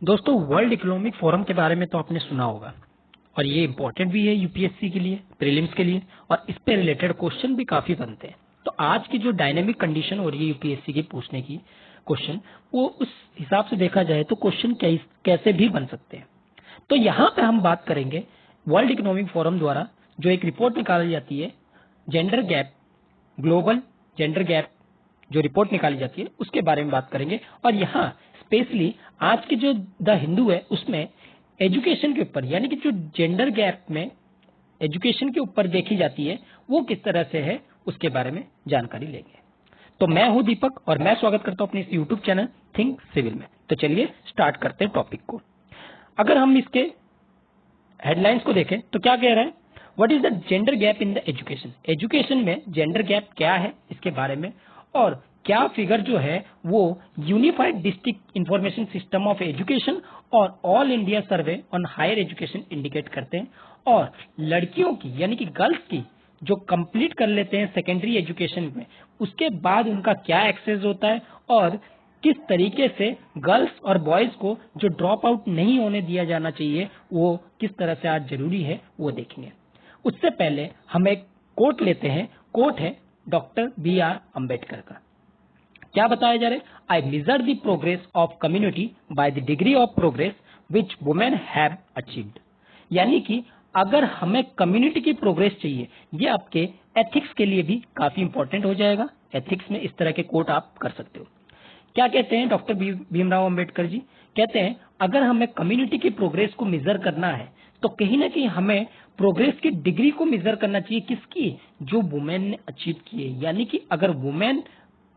दोस्तों, world economic forum के बारे में तो आपने सुना होगा और ये इम्पोर्टेंट भी है यूपीएससी के लिए, प्रीलिम्स के लिए, और इस पे रिलेटेड क्वेश्चन भी काफी बनते हैं। तो आज की जो डायनेमिक कंडीशन हो रही है यूपीएससी की पूछने की क्वेश्चन, वो उस हिसाब से देखा जाए तो क्वेश्चन कैसे भी बन सकते हैं। तो यहाँ पे हम बात करेंगे वर्ल्ड इकोनॉमिक फोरम द्वारा जो एक रिपोर्ट निकाली जाती है, gender gap, global gender gap जो रिपोर्ट निकाली जाती है उसके बारे में बात करेंगे। और यहाँ स्पेशली आज के जो द हिंदू है उसमें एजुकेशन के ऊपर, यानी कि जो जेंडर गैप में एजुकेशन के ऊपर देखी जाती है वो किस तरह से है उसके बारे में जानकारी लेंगे। तो मैं हूं दीपक और मैं स्वागत करता हूं अपने इस यूट्यूब चैनल थिंक सिविल में। तो चलिए स्टार्ट करते हैं टॉपिक को। अगर हम इसके हेडलाइंस को देखें तो क्या कह रहा है, what is the gender gap in the education. Education में जेंडर गैप क्या है इसके बारे में, और क्या फिगर जो है वो unified district information system of education और all India survey on higher education indicate करते हैं। और लड़कियों की यानी कि गर्ल्स की जो कंप्लीट कर लेते हैं सेकेंडरी एजुकेशन में, उसके बाद उनका क्या एक्सेस होता है और किस तरीके से गर्ल्स और बॉयज को जो ड्रॉप आउट नहीं होने दिया जाना चाहिए वो किस तरह से आज जरूरी है वो देखेंगे। उससे पहले हम एक कोट लेते हैं। कोट है डॉक्टर B.R. अम्बेडकर का। क्या बताया जा रहा है, I measure the progress of community by the degree of progress which women have achieved. यानी कि अगर हमें कम्युनिटी की प्रोग्रेस चाहिए, ये आपके एथिक्स के लिए भी काफी इंपॉर्टेंट हो जाएगा। एथिक्स में इस तरह के कोट आप कर सकते हो। क्या कहते हैं डॉक्टर भीमराव अंबेडकर जी, कहते हैं अगर हमें कम्युनिटी की प्रोग्रेस को मेजर करना है तो कहीं ना कहीं हमें प्रोग्रेस की डिग्री को मेजर करना चाहिए। किसकी, जो वुमेन ने अचीव की है। यानी कि अगर वुमेन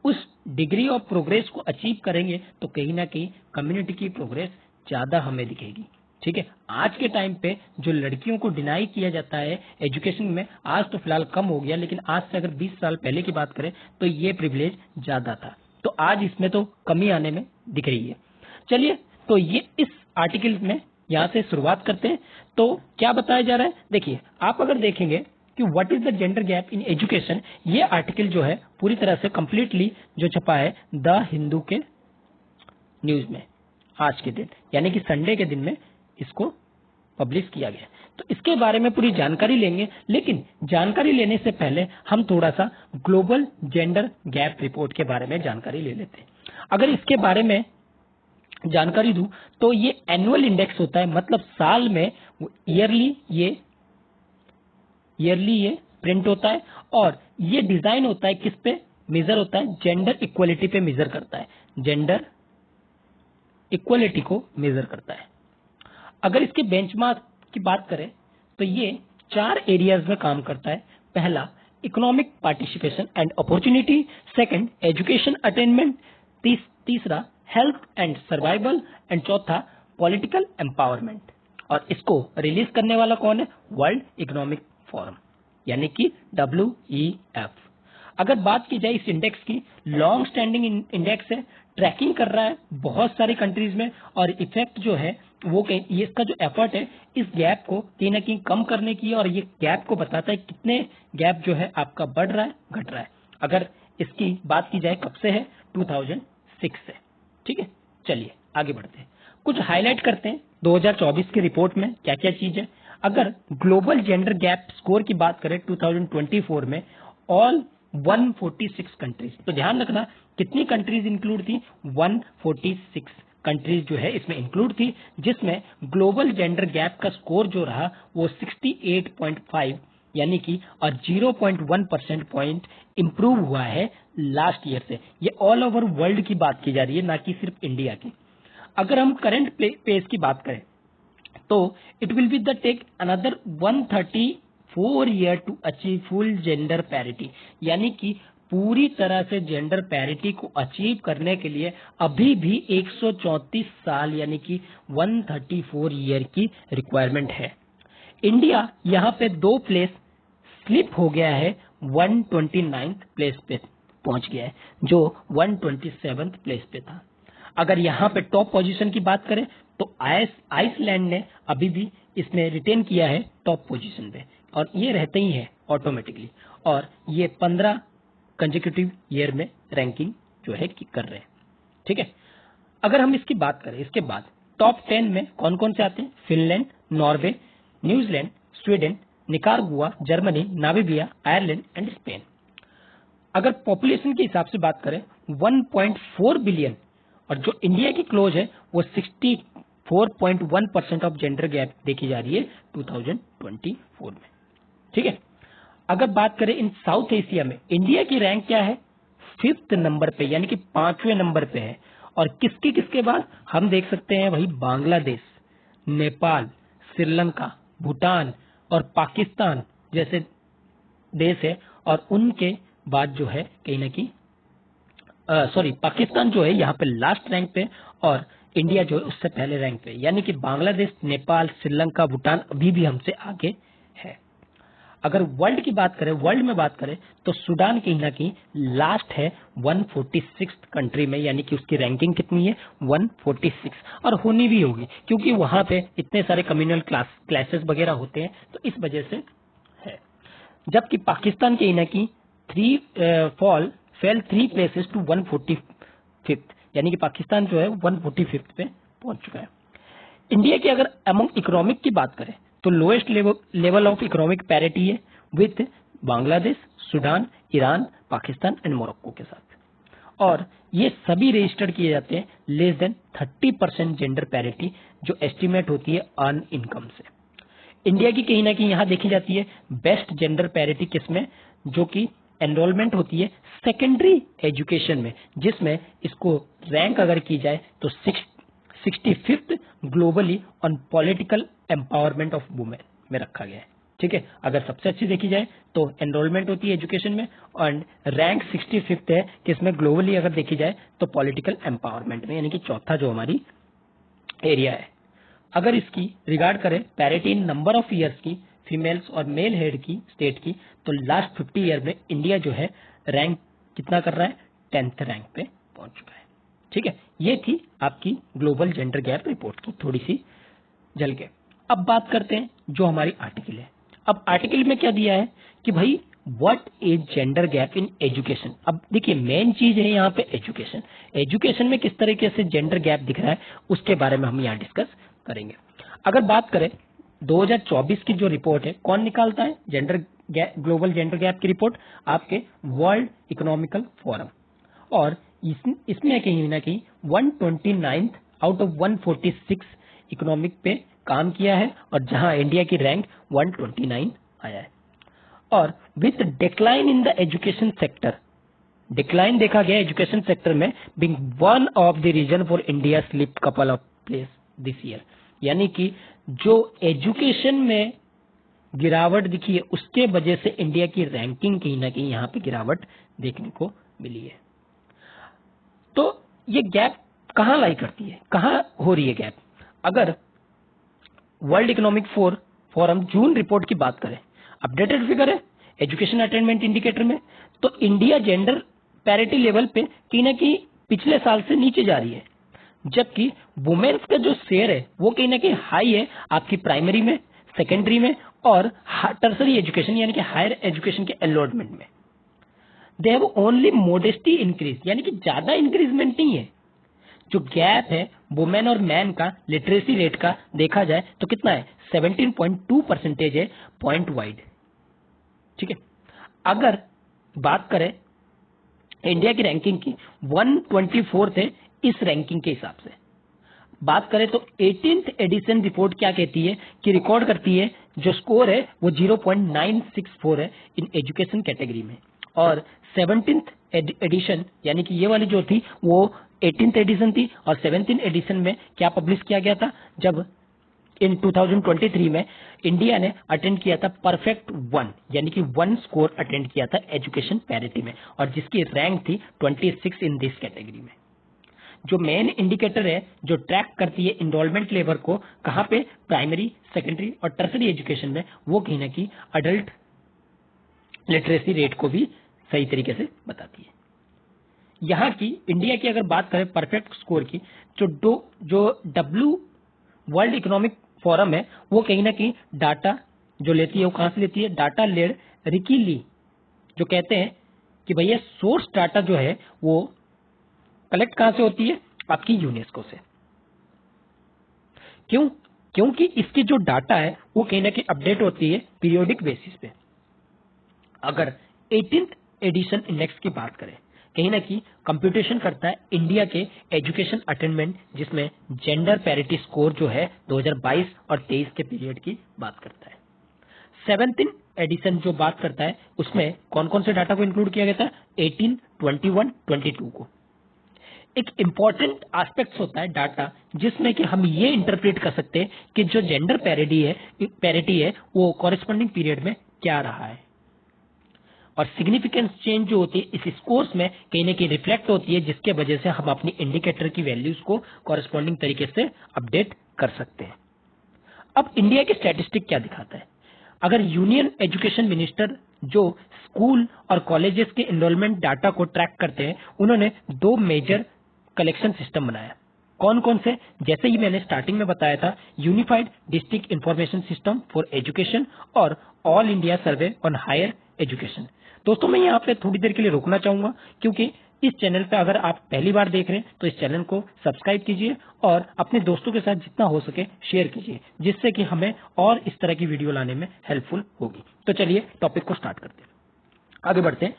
उस डिग्री ऑफ प्रोग्रेस को अचीव करेंगे तो कहीं ना कहीं कम्युनिटी की प्रोग्रेस ज्यादा हमें दिखेगी। ठीक है, आज के टाइम पे जो लड़कियों को डिनाई किया जाता है एजुकेशन में, आज तो फिलहाल कम हो गया, लेकिन आज से अगर 20 साल पहले की बात करें तो ये प्रिविलेज ज्यादा था। तो आज इसमें तो कमी आने में दिख रही है। चलिए, तो ये इस आर्टिकल में यहाँ से शुरुआत करते हैं। तो क्या बताया जा रहा है, देखिए आप अगर देखेंगे कि what is the gender gap in education, ये आर्टिकल जो है पूरी तरह से कंप्लीटली जो छपा है द हिंदू के न्यूज में आज के दिन, यानी कि संडे के दिन में इसको पब्लिश किया गया। तो इसके बारे में पूरी जानकारी लेंगे, लेकिन जानकारी लेने से पहले हम थोड़ा सा ग्लोबल जेंडर गैप रिपोर्ट के बारे में जानकारी ले लेते हैं। अगर इसके बारे में जानकारी दूं तो ये एनुअल इंडेक्स होता है, मतलब साल में ईयरली ये प्रिंट होता है। और ये डिजाइन होता है किस पे मेजर होता है, जेंडर इक्वलिटी पे मेजर करता है, जेंडर इक्वलिटी को मेजर करता है। अगर इसके बेंचमार्क की बात करें तो ये 4 एरियाज में काम करता है। पहला, economic participation and opportunity. Second, education attainment. तीसरा, हेल्थ एंड सर्वाइवल। एंड चौथा, पॉलिटिकल एम्पावरमेंट। और इसको रिलीज करने वाला कौन है, वर्ल्ड इकोनॉमिक फोरम, यानी कि WEF। अगर बात की जाए इस इंडेक्स की, लॉन्ग स्टैंडिंग इंडेक्स है, ट्रैकिंग कर रहा है बहुत सारी कंट्रीज में। और इफेक्ट जो है वो ये इसका जो एफर्ट है इस गैप को कहीं ना कहीं कम करने की, और ये गैप को बताता है कितने गैप जो है आपका बढ़ रहा है घट रहा है। अगर इसकी बात की जाए कब से है, 2006 से। ठीक है, चलिए आगे बढ़ते हैं, कुछ हाईलाइट करते हैं 2024 की रिपोर्ट में क्या क्या चीज है। अगर ग्लोबल जेंडर गैप स्कोर की बात करें 2024 में, ऑल 146 कंट्रीज, तो ध्यान रखना कितनी कंट्रीज इंक्लूड थी, 146 कंट्रीज जो है इसमें इंक्लूड थी, जिसमें ग्लोबल जेंडर गैप का स्कोर जो रहा वो 68.5, यानी कि और 0.1% पॉइंट इंप्रूव हुआ है लास्ट ईयर से। ये ऑल ओवर वर्ल्ड की बात की जा रही है, ना कि सिर्फ इंडिया की। अगर हम करंट पेस की बात करें तो it will be the take another 134 year to achieve full gender parity. यानी कि पूरी तरह से जेंडर पैरिटी को अचीव करने के लिए अभी भी 134 साल यानी कि 134 ईयर की रिक्वायरमेंट है। इंडिया यहाँ पे 2 प्लेस स्लिप हो गया है, 129th प्लेस पे पहुंच गया है जो 127th प्लेस पे था। अगर यहाँ पे टॉप पोजीशन की बात करें तो आइसलैंड ने अभी भी इसमें रिटेन किया है टॉप पोजीशन पे, और ये रहते ही है ऑटोमेटिकली, और ये 15 कंसेक्यूटिव ईयर में रैंकिंग जो है कर रहे हैं। ठीक है, अगर हम इसकी बात करें इसके बाद टॉप 10 में कौन कौन से आते हैं? Finland, Norway, New Zealand, Sweden, Nicaragua, Germany, Namibia, Ireland and Spain. अगर पॉपुलेशन के हिसाब से बात करें 1.4 बिलियन, और जो इंडिया की क्लोज है वो 64.1% ऑफ जेंडर गैप देखी जा रही है 2024 में। ठीक है, अगर बात करें इन साउथ एशिया में इंडिया की रैंक क्या है? 5th नंबर पे, यानी कि 5वें नंबर पे है। और किसके बाद हम देख सकते हैं वही बांग्लादेश, नेपाल, श्रीलंका, भूटान और पाकिस्तान जैसे देश है। और उनके बाद जो है कहीं ना कहीं पाकिस्तान जो है यहाँ पे लास्ट रैंक पे, और इंडिया जो है उससे पहले रैंक पे, यानी कि बांग्लादेश, नेपाल, श्रीलंका, भूटान अभी भी हमसे आगे है। अगर वर्ल्ड की बात करें, वर्ल्ड में बात करें तो सूडान कहीं ना कहीं लास्ट है 146 कंट्री में, यानी कि उसकी रैंकिंग कितनी है? 146। और होनी भी होगी क्योंकि वहां पे इतने सारे कम्युनल क्लासेस वगैरह होते हैं, तो इस वजह से है। जबकि पाकिस्तान कहीं ना कहीं फेल 3 प्लेसेस टू 145th, यानी कि पाकिस्तान जो है 145th पे पहुंच चुका है। इंडिया की अगर अमंग इकोनॉमिक की बात करें तो lowest level of economic parity है with Bangladesh, Sudan, Iran, Pakistan and Morocco के साथ। और ये सभी रजिस्टर्ड किए जाते हैं लेस देन 30% जेंडर पैरिटी, जो एस्टिमेट होती है अर्न इनकम से। इंडिया की कहीं ना कहीं यहां देखी जाती है बेस्ट जेंडर पैरिटी किसमें? जो कि एनरोलमेंट होती है सेकेंडरी एजुकेशन में, जिसमें इसको रैंक अगर की जाए तो 65th globally on political empowerment of women में रखा गया है। ठीक है, अगर सबसे अच्छी देखी जाए तो एनरोलमेंट होती है एजुकेशन में, और रैंक 65th है किसमें? ग्लोबली अगर देखी जाए तो पॉलिटिकल एम्पावरमेंट में, यानी कि चौथा जो हमारी एरिया है। अगर इसकी रिगार्ड करें parity in number of years की, फीमेल्स और मेल हेड की स्टेट की, तो लास्ट 50 ईयर में इंडिया जो है रैंक कितना कर रहा है? 10th रैंक पे पहुंच चुका है। ठीक है, ये थी आपकी ग्लोबल जेंडर गैप रिपोर्ट की थोड़ी सी झलके। अब बात करते हैं जो हमारी आर्टिकल है। अब आर्टिकल में क्या दिया है कि भाई what is gender gap in education. अब देखिए मेन चीज है यहाँ पे एजुकेशन। एजुकेशन में किस तरीके से जेंडर गैप दिख रहा है उसके बारे में हम यहाँ डिस्कस करेंगे। अगर बात करें 2024 की जो रिपोर्ट है, कौन निकालता है ग्लोबल जेंडर गैप की रिपोर्ट? आपके वर्ल्ड इकोनॉमिकल फोरम। और इसमें कहीं ना कहीं 129th आउट ऑफ 146 इकोनॉमिक पे काम किया है, और जहां इंडिया की रैंक 129 आया है। और with decline in the education sector, decline देखा गया एजुकेशन सेक्टर में, being one of the reason for India slip couple of place this year, यानी कि जो एजुकेशन में गिरावट दिखी है उसके वजह से इंडिया की रैंकिंग कहीं ना कहीं यहाँ पे गिरावट देखने को मिली है। तो ये गैप कहां लाई करती है, कहां हो रही है गैप? अगर वर्ल्ड इकोनॉमिक फोरम जून रिपोर्ट की बात करें, अपडेटेड फिगर है एजुकेशन अटेनमेंट इंडिकेटर में, तो इंडिया जेंडर पैरिटी लेवल पे कहीं ना कहीं पिछले साल से नीचे जा रही है। जबकि वुमेन्स का जो शेयर है वो कहीं ना कहीं हाई है आपकी प्राइमरी में, सेकेंडरी में और टर्सरी एजुकेशन यानी कि हायर एजुकेशन के अलॉटमेंट में। They have only modesty increase, यानी कि ज्यादा इंक्रीजमेंट नहीं है। जो गैप है वुमेन और मैन का लिटरेसी रेट का देखा जाए तो कितना है? 17.2% है पॉइंट वाइड। ठीक है, अगर बात करें इंडिया की रैंकिंग की, 124th है इस रैंकिंग के हिसाब से। बात करें तो 18th एडिशन रिपोर्ट क्या कहती है कि रिकॉर्ड करती है जो स्कोर है वो 0.964 है इन एजुकेशन कैटेगरी में। और 17th एडिशन यानी कि ये वाली जो थी वो 18th एडिशन थी, और 17th एडिशन में क्या पब्लिश किया गया था? जब इन 2023 में इंडिया ने अटेंड किया था परफेक्ट 1, यानी कि 1 स्कोर अटेंड किया था एजुकेशन पैरिटी में, और जिसकी रैंक थी 26 इन दिस कैटेगरी में। जो मेन इंडिकेटर है जो ट्रैक करती है एनरोलमेंट लेवल को, कहां पे? प्राइमरी, सेकेंडरी और टर्सरी एजुकेशन में, वो कहीं ना कहीं अडल्ट लिटरेसी रेट को भी सही तरीके से बताती है। यहाँ की इंडिया की अगर बात करें परफेक्ट स्कोर की, जो डब्ल्यू वर्ल्ड इकोनॉमिक फोरम है वो कहीं ना कहीं डाटा जो लेती है वो कहां से लेती है? डाटा लेड रिकी ली जो कहते हैं कि भैया सोर्स डाटा जो है वो कलेक्ट कहां से होती है? आपकी यूनेस्को से। क्यों? क्योंकि इसकी जो डाटा है वो कहीं ना कहीं अपडेट होती है पीरियोडिक बेसिस पे। अगर 18th एडिशन इंडेक्स की बात करें, कहीं ना कहीं कंप्यूटेशन करता है इंडिया के एजुकेशन अटेनमेंट, जिसमें जेंडर पैरिटी स्कोर जो है 2022 और 23 के पीरियड की बात करता है। 17th एडिशन जो बात करता है उसमें कौन कौन से डाटा को इंक्लूड किया गया था? 18, 21, 22 को। एक इंपॉर्टेंट एस्पेक्ट्स होता है डाटा, जिसमें कि हम ये इंटरप्रेट कर सकते हैं कि जो जेंडर पैरिटी है वो कॉरेस्पॉन्डिंग पीरियड में क्या रहा है, और सिग्निफिकेंस चेंज जो होती है इस स्कोर्स में कहीं ना कहीं रिफ्लेक्ट होती है, जिसके वजह से हम अपनी इंडिकेटर की वैल्यूज को कॉरेस्पॉन्डिंग तरीके से अपडेट कर सकते हैं। अब इंडिया की स्टैटिस्टिक क्या दिखाता है? अगर यूनियन एजुकेशन मिनिस्टर जो स्कूल और कॉलेजेस के एनरोलमेंट डाटा को ट्रैक करते हैं, उन्होंने दो मेजर कलेक्शन सिस्टम बनाया। कौन कौन से? जैसे ही मैंने स्टार्टिंग में बताया था, unified district information system for education और all India survey on higher education. दोस्तों, मैं यहाँ पे थोड़ी देर के लिए रुकना चाहूंगा, क्योंकि इस चैनल पे अगर आप पहली बार देख रहे हैं तो इस चैनल को सब्सक्राइब कीजिए और अपने दोस्तों के साथ जितना हो सके शेयर कीजिए, जिससे कि हमें और इस तरह की वीडियो लाने में हेल्पफुल होगी। तो चलिए टॉपिक को स्टार्ट करते हैं, आगे बढ़ते हैं।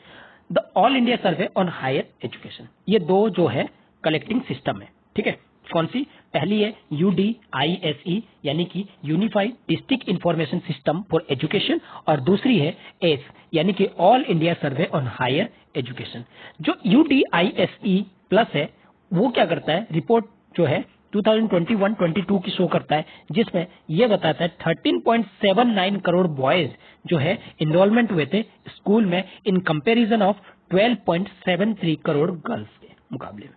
The all India survey on higher education, ये दो जो है कलेक्टिंग सिस्टम है, ठीक है। कौन सी? पहली है UDISE यानी कि unified district information system for education, और दूसरी है एस यानी कि all India survey on higher education. जो UDISE प्लस है वो क्या करता है? रिपोर्ट जो है 2021-22 की शो करता है, जिसमें यह बताता है 13.79 करोड़ बॉयज जो है इनरोलमेंट हुए थे स्कूल में, in comparison of 12.73 crore girls के मुकाबले में।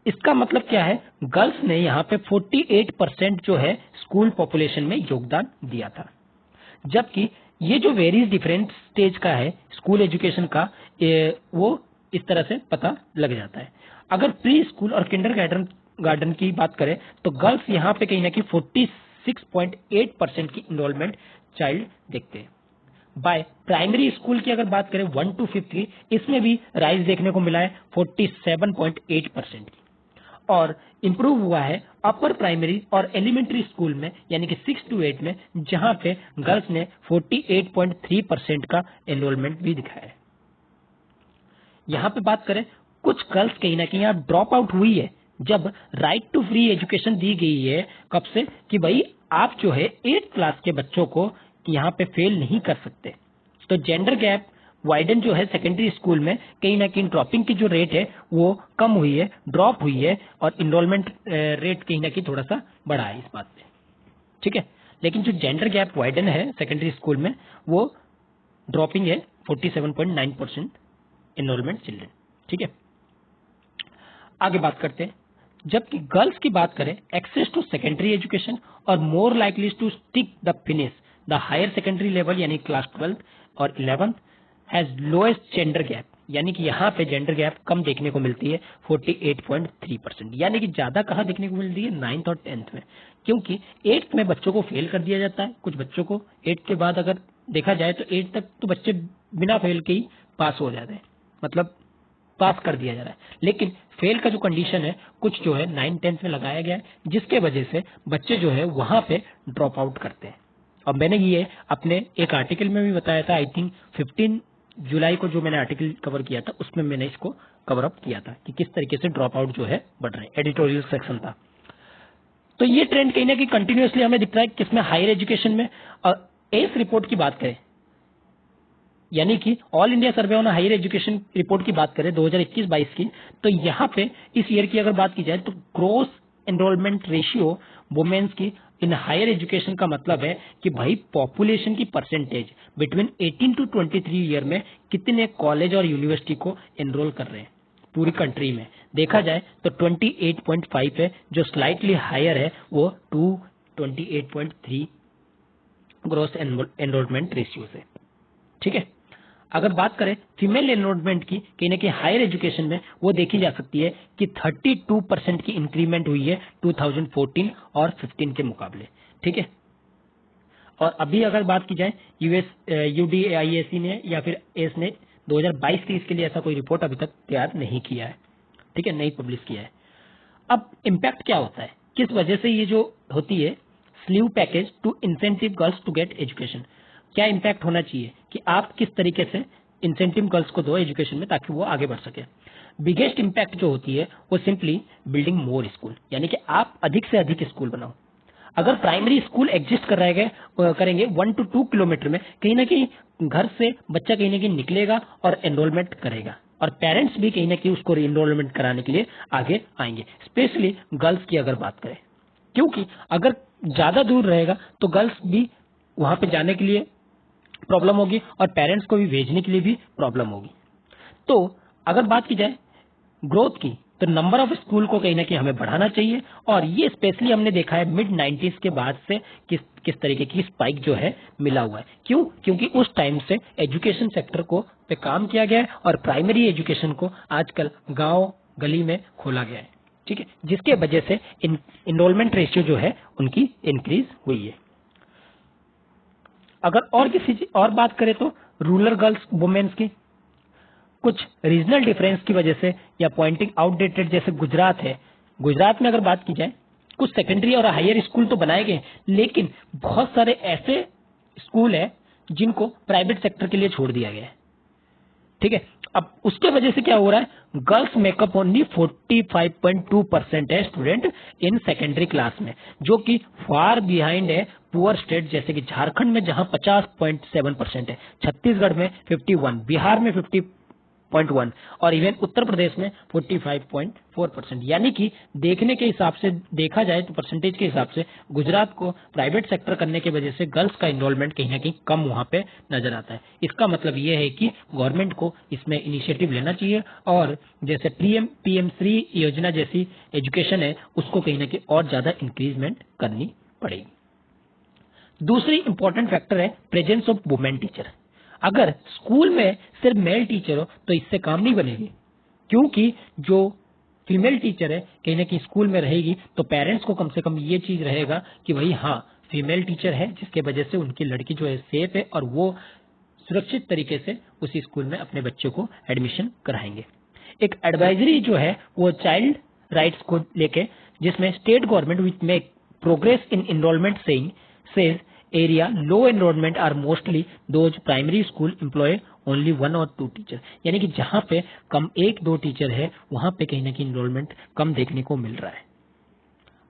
इसका मतलब क्या है? गर्ल्स ने यहाँ पे 48% जो है स्कूल पॉपुलेशन में योगदान दिया था, जबकि ये जो वेरीज डिफरेंट स्टेज का है स्कूल एजुकेशन का, वो इस तरह से पता लग जाता है। अगर प्री स्कूल और किंडर गार्डन की बात करें तो गर्ल्स यहाँ पे कहीं ना कहीं 46.8% की इनरोलमेंट चाइल्ड देखते हैं। बाय प्राइमरी स्कूल की अगर बात करें 1 to 5 की, इसमें भी राइज देखने को मिला है 47.8% की, और इंप्रूव हुआ है अपर प्राइमरी और एलिमेंट्री स्कूल में यानी कि 6 to 8 में, जहां पे गर्ल्स ने 48.3% का एनरोलमेंट भी दिखाया है। यहां पे बात करें, कुछ गर्ल्स कहीं ना कहीं यहाँ ड्रॉप आउट हुई है जब राइट टू फ्री एजुकेशन दी गई है। कब से? कि भाई आप जो है 8th क्लास के बच्चों को यहाँ पे फेल नहीं कर सकते। तो जेंडर गैप वाइडन जो है सेकेंडरी स्कूल में कहीं ना कहीं ड्रॉपिंग की जो रेट है वो कम हुई है, ड्रॉप हुई है, और इनरोलमेंट रेट कहीं ना कहीं थोड़ा सा बढ़ा है इस बात पे, ठीक है। लेकिन जो जेंडर गैप वाइडन है सेकेंडरी स्कूल में वो ड्रॉपिंग है 47.9% इनरोलमेंट चिल्ड्रन, ठीक है। आगे बात करते हैं। जबकि गर्ल्स की बात करें, एक्सेस टू सेकेंडरी एजुकेशन और more likely to stick the finish the higher secondary level यानी क्लास 12 और 11th has lowest gender gap, यानी कि यहाँ पे जेंडर गैप कम देखने को मिलती है 48.3%, यानी कि ज्यादा कहाँ देखने को मिलती है? 9th और 10th में, क्योंकि 8th में बच्चों को फेल कर दिया जाता है। कुछ बच्चों को 8th के बाद अगर देखा जाए तो 8th तक तो बच्चे बिना फेल के ही पास हो जाते हैं, मतलब पास कर दिया जा रहा है। लेकिन फेल का जो कंडीशन है कुछ जो है 9-10th में लगाया गया है, जिसके वजह से बच्चे जो है वहां पे ड्रॉप आउट करते हैं। और मैंने ये अपने एक आर्टिकल में भी बताया था, आई थिंक 15 जुलाई को जो मैंने आर्टिकल कवर किया था उसमें मैंने इसको कवर अप किया था कि किस तरीके से ड्रॉप आउट जो है बढ़ रहे हैं, एडिटोरियल सेक्शन था। तो ये ट्रेंड कहीं ना कहीं कंटिन्यूअसली हमें दिख रहा है किसमें? हायर एजुकेशन में। और एस रिपोर्ट की बात करें, यानी कि all India survey on higher education report की बात करें 2021-22 की, तो यहाँ पे इस ईयर की अगर बात की जाए तो ग्रोस एनरोलमेंट रेशियो वुमेन्स की इन हायर एजुकेशन का मतलब है कि भाई पॉपुलेशन की परसेंटेज बिटवीन 18 to 23 ईयर में कितने कॉलेज और यूनिवर्सिटी को एनरोल कर रहे हैं पूरी कंट्री में। देखा जाए तो 28.5 है, जो स्लाइटली हायर है वो 28.3 ग्रोस एनरोलमेंट रेशियो से, ठीक है। अगर बात करें फीमेल एनरोलमेंट की कहीं ना कहीं हायर एजुकेशन में, वो देखी जा सकती है कि 32% की इंक्रीमेंट हुई है 2014 और 15 के मुकाबले, ठीक है। और अभी अगर बात की जाए UDISE ने या फिर एस ने 2022-23 के लिए ऐसा कोई रिपोर्ट अभी तक तैयार नहीं किया है, ठीक है, नहीं पब्लिश किया है। अब इम्पैक्ट क्या होता है? किस वजह से ये जो होती है slew package to incentive girls to get education, क्या इम्पैक्ट होना चाहिए कि आप किस तरीके से इंसेंटिव गर्ल्स को दो एजुकेशन में ताकि वो आगे बढ़ सके। बिगेस्ट इम्पैक्ट जो होती है वो सिंपली बिल्डिंग मोर स्कूल, यानी कि आप अधिक से अधिक स्कूल बनाओ। अगर प्राइमरी स्कूल एग्जिस्ट करेंगे 1 to 2 किलोमीटर में, कहीं ना कहीं घर से बच्चा कहीं ना कहीं निकलेगा और एनरोलमेंट करेगा, और पेरेंट्स भी कहीं ना कहीं उसको री एनरोलमेंट कराने के लिए आगे आएंगे, स्पेशली गर्ल्स की अगर बात करें, क्योंकि अगर ज्यादा दूर रहेगा तो गर्ल्स भी वहां पे जाने के लिए प्रॉब्लम होगी और पेरेंट्स को भी भेजने के लिए भी प्रॉब्लम होगी। तो अगर बात की जाए ग्रोथ की, तो नंबर ऑफ स्कूल को कहीं ना कहीं हमें बढ़ाना चाहिए, और ये स्पेशली हमने देखा है मिड 90s के बाद से किस तरीके की स्पाइक जो है मिला हुआ है। क्यों? क्योंकि उस टाइम से एजुकेशन सेक्टर को पे काम किया गया है और प्राइमरी एजुकेशन को आजकल गांव गली में खोला गया है, ठीक है, जिसके वजह से इनरोलमेंट रेशियो जो है उनकी इंक्रीज हुई है। अगर और किसी और बात करें तो रूरल गर्ल्स वुमेन्स की कुछ रीजनल डिफरेंस की वजह से या पॉइंटिंग आउटडेटेड, जैसे गुजरात है, गुजरात में अगर बात की जाए कुछ सेकेंडरी और हायर स्कूल तो बनाए गए, लेकिन बहुत सारे ऐसे स्कूल है जिनको प्राइवेट सेक्टर के लिए छोड़ दिया गया है, ठीक है। अब उसके वजह से क्या हो रहा है, गर्ल्स मेकअप ओनली 45.2% है स्टूडेंट इन सेकेंडरी क्लास में, जो कि फार बिहाइंड है पुअर स्टेट जैसे कि झारखंड में जहां 50.7% है, छत्तीसगढ़ में 51, बिहार में 50.1 और इवन उत्तर प्रदेश में 45.4%। यानी कि देखने के हिसाब से देखा जाए तो परसेंटेज के हिसाब से गुजरात को प्राइवेट सेक्टर करने की वजह से गर्ल्स का इन्वॉल्वमेंट कहीं ना कहीं कम वहां पे नजर आता है। इसका मतलब यह है कि गवर्नमेंट को इसमें इनिशिएटिव लेना चाहिए और जैसे PM3 योजना जैसी एजुकेशन है उसको कहीं ना कहीं और ज्यादा इंक्रीजमेंट करनी पड़ेगी। दूसरी इंपॉर्टेंट फैक्टर है प्रेजेंस ऑफ वुमेन टीचर। अगर स्कूल में सिर्फ मेल टीचर हो तो इससे काम नहीं बनेगी, क्योंकि जो फीमेल टीचर है कहीं ना कहीं स्कूल में रहेगी तो पेरेंट्स को कम से कम ये चीज रहेगा कि भाई हाँ फीमेल टीचर है, जिसके वजह से उनकी लड़की जो है सेफ है और वो सुरक्षित तरीके से उसी स्कूल में अपने बच्चों को एडमिशन कराएंगे। एक एडवाइजरी जो है वो चाइल्ड राइट्स को लेके, जिसमें state government which make progress in enrollment says area low enrollment are mostly those primary school employ only 1 or 2 teacher, यानी कि जहां पे कम 1-2 टीचर है वहां पे कहीं ना कहीं एनरोलमेंट कम देखने को मिल रहा है।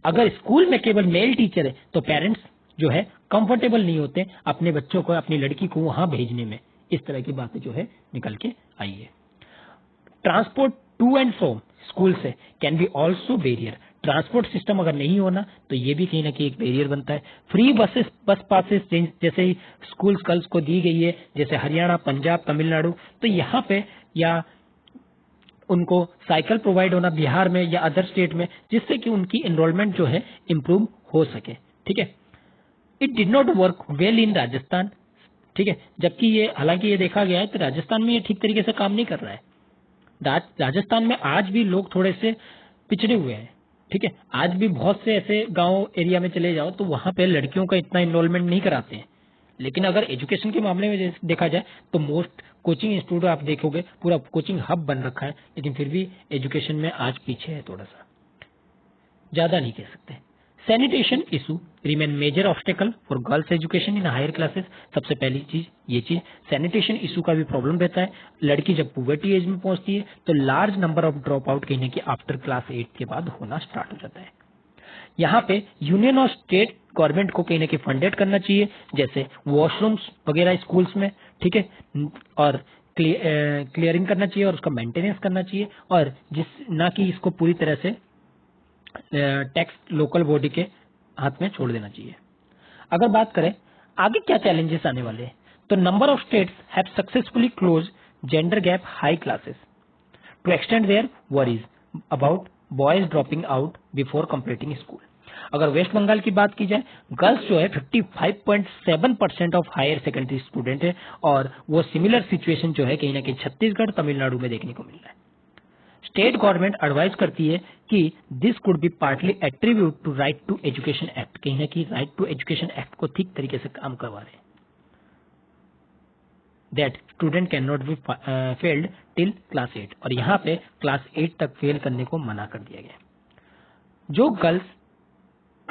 अगर स्कूल में केवल मेल टीचर है तो पेरेंट्स जो है कंफर्टेबल नहीं होते अपने बच्चों को, अपनी लड़की को वहां भेजने में। इस तरह की बातें जो है निकल के आई है। Transport to and from school से can be also barrier. Transport system अगर नहीं होना तो ये भी कहीं ना कहीं एक बैरियर बनता है। फ्री बस पासेस जैसे ही स्कूल गर्ल्स को दी गई है, जैसे हरियाणा, पंजाब, तमिलनाडु, तो यहाँ पे या उनको साइकिल प्रोवाइड होना बिहार में या अदर स्टेट में, जिससे कि उनकी एनरोलमेंट जो है इम्प्रूव हो सके, ठीक है। It did not work well in Rajasthan, ठीक है, जबकि ये हालांकि ये देखा गया है तो राजस्थान में ये ठीक तरीके से काम नहीं कर रहा है। राजस्थान में आज भी लोग थोड़े से पिछड़े हुए हैं, ठीक है। आज भी बहुत से ऐसे गांव एरिया में चले जाओ तो वहां पे लड़कियों का इतना इन्वॉल्वमेंट नहीं कराते हैं। लेकिन अगर एजुकेशन के मामले में देखा जाए तो मोस्ट कोचिंग इंस्टीट्यूट आप देखोगे पूरा कोचिंग हब बन रखा है, लेकिन फिर भी एजुकेशन में आज पीछे है, थोड़ा सा, ज्यादा नहीं कह सकते। Sanitation issue remain major obstacle for girls education in higher classes. सबसे पहली चीज ये चीज सैनिटेशन इशू का भी प्रॉब्लम रहता है। लड़की जब पुबर्टी एज में पहुंचती है तो large number of drop out कहीं कि आफ्टर क्लास 8 के बाद होना स्टार्ट हो जाता है। यहाँ पे यूनियन और स्टेट गवर्नमेंट को कहीं ना कहीं फंडेड करना चाहिए, जैसे वॉशरूम्स वगैरह स्कूल्स में, ठीक है, और क्लियरिंग करना चाहिए और उसका मेंटेनेंस करना चाहिए, और जिस ना कि इसको पूरी तरह से टैक्स लोकल बॉडी के हाथ में छोड़ देना चाहिए। अगर बात करें आगे क्या चैलेंजेस आने वाले हैं, तो number of states have successfully close gender gap high classes to extend their worries about boys dropping out before completing school. अगर वेस्ट बंगाल की बात की जाए, गर्ल्स जो है 55.7% ऑफ हायर सेकेंडरी स्टूडेंट है, और वो सिमिलर सिचुएशन जो है कहीं ना कहीं छत्तीसगढ़, तमिलनाडु में देखने को मिल रहा है। स्टेट गवर्नमेंट एडवाइज करती है कि this could be partly attribute to right to education act, कहीं ना कहीं राइट टू एजुकेशन एक्ट को ठीक तरीके से काम करवा रहे हैं, that student can not be failed till class 8, और यहाँ पे क्लास 8 तक फेल करने को मना कर दिया गया। जो गर्ल्स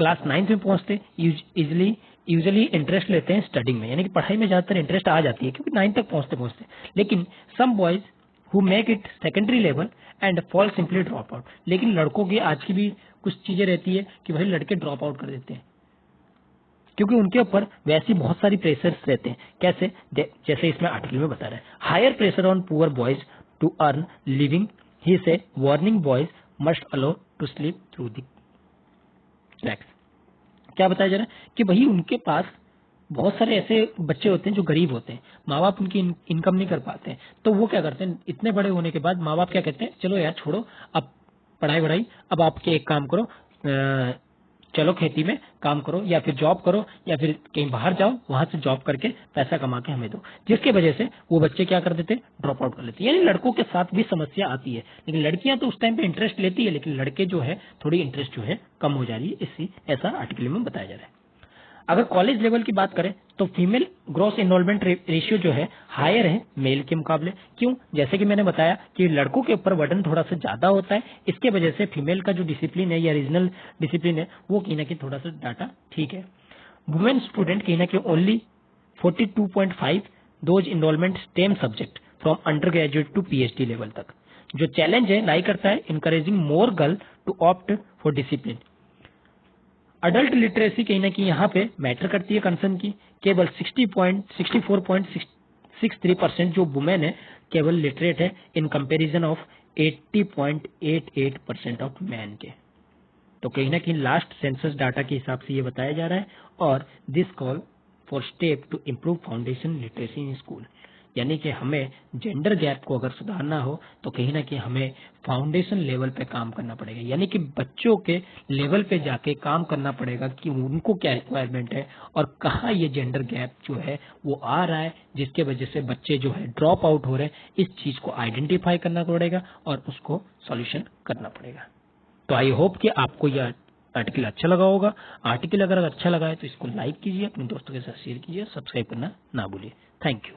क्लास 9th में पहुंचते यूजुअली इंटरेस्ट लेते हैं स्टडिंग में, यानी कि पढ़ाई में ज्यादातर इंटरेस्ट आ जाती है क्योंकि 9th तक पहुंचते पहुंचते। लेकिन some boys who make it secondary level and fall simply drop out. लेकिन लड़कों की आज की भी कुछ चीजें रहती है कि भाई लड़के ड्रॉप आउट कर देते हैं क्योंकि उनके ऊपर वैसी बहुत सारी प्रेशर्स रहते हैं। कैसे? जैसे इसमें आर्टिकल में बता रहे हैं, higher pressure on poor boys to earn living, he says warning boys must allow to sleep through the cracks. क्या बताया जा रहा है कि भाई उनके पास बहुत सारे ऐसे बच्चे होते हैं जो गरीब होते हैं, माँ बाप उनकी इनकम नहीं कर पाते हैं, तो वो क्या करते हैं, इतने बड़े होने के बाद माँ बाप क्या कहते हैं, चलो यार छोड़ो अब पढ़ाई वढ़ाई, अब आपके एक काम करो, चलो खेती में काम करो या फिर जॉब करो या फिर कहीं बाहर जाओ, वहां से जॉब करके पैसा कमा के हमें दो। जिसकी वजह से वो बच्चे क्या कर देते, ड्रॉप आउट कर लेते हैं। यानी लड़कों के साथ भी समस्या आती है, लेकिन लड़कियां तो उस टाइम पे इंटरेस्ट लेती है, लेकिन लड़के जो है थोड़ी इंटरेस्ट जो है कम हो जा रही है, इसी ऐसा आर्टिकल में बताया जा रहा है। अगर कॉलेज लेवल की बात करें तो फीमेल ग्रॉस इनरोलमेंट रेशियो जो है हायर है मेल के मुकाबले। क्यों? जैसे कि मैंने बताया कि लड़कों के ऊपर वर्डन थोड़ा सा ज्यादा होता है, इसके वजह से फीमेल का जो डिसिप्लिन है या रीजनल डिसिप्लिन है वो कहीं ना कहीं थोड़ा सा डाटा ठीक है। वुमेन स्टूडेंट कहीं ना कहीं only 42.5 those enrollment STEM subject from undergraduate to PhD level तक। जो चैलेंज है लाई करता है encouraging more girl to opt for discipline. Adult literacy कहीं ना कहीं यहाँ पे मैटर करती है कंसर्न की। केवल 64.63% जो वुमेन है केवल लिटरेट है in comparison of 80.88% of man के। तो कहीं ना कहीं लास्ट सेंसस डाटा के हिसाब से ये बताया जा रहा है। और this call for step to improve foundation literacy in school, यानी कि हमें जेंडर गैप को अगर सुधारना हो तो कहीं ना कहीं हमें फाउंडेशन लेवल पे काम करना पड़ेगा, यानी कि बच्चों के लेवल पे जाके काम करना पड़ेगा कि उनको क्या रिक्वायरमेंट है और कहाँ ये जेंडर गैप जो है वो आ रहा है, जिसके वजह से बच्चे जो है ड्रॉप आउट हो रहे हैं। इस चीज को आइडेंटिफाई करना पड़ेगा और उसको सॉल्यूशन करना पड़ेगा। तो आई होप कि आपको यह आर्टिकल अच्छा लगा होगा। आर्टिकल अगर अच्छा लगा है तो इसको लाइक कीजिए, अपने दोस्तों के साथ शेयर कीजिए, सब्सक्राइब करना ना भूलिए। Thank you.